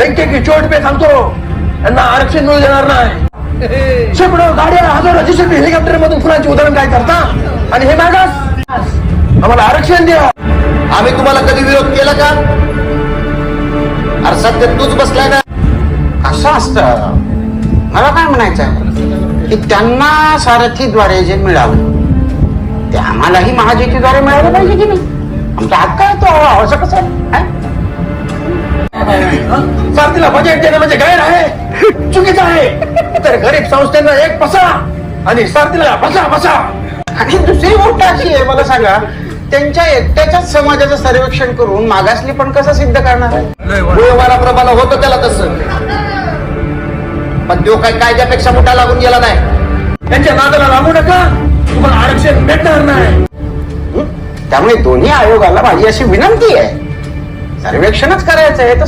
डंके की चोट पे सांगतो, यांना आरक्षण मिळू देणार नाही. शेकडो गाड्या, हजारो जीसीबी हेलिकॉप्टर मधून फुलांची उधळण काय करता आणि हे मागास आम्हाला आरक्षण द्या. आम्ही तुम्हाला कधी विरोध केला का? अरे सध्या तूच बसलाय ना. असं असतं. मला काय म्हणायचं आहे की त्यांना सारथीद्वारे जे मिळावं ते आम्हालाही महायुतीद्वारे मिळालं पाहिजे की नाही. आमचा हक्क आहे तो. असं कसं आहे? सारथीला बजेट देणं म्हणजे गैर आहे, चुकीचं आहे. तर गरीब संस्थांना एक बसा आणि सारथीला बसा बसा. आणि दुसरी गोष्ट अशी आहे, मला सांगा, त्यांच्या एकट्याच्याच समाजाचं सर्वेक्षण करून मागासली पण कसं सिद्ध करणार आहे? गोळवाला प्रमाण होतं त्याला तसं, पण तो काय कायद्यापेक्षा मोठा लागून गेला नाही. त्यांच्या नादाला लागू नका, तुम्हाला आरक्षण भेटणार नाही. त्यामुळे दोन्ही आयोगाला माझी अशी विनंती आहे, सर्वेक्षणच करायचं आहे तर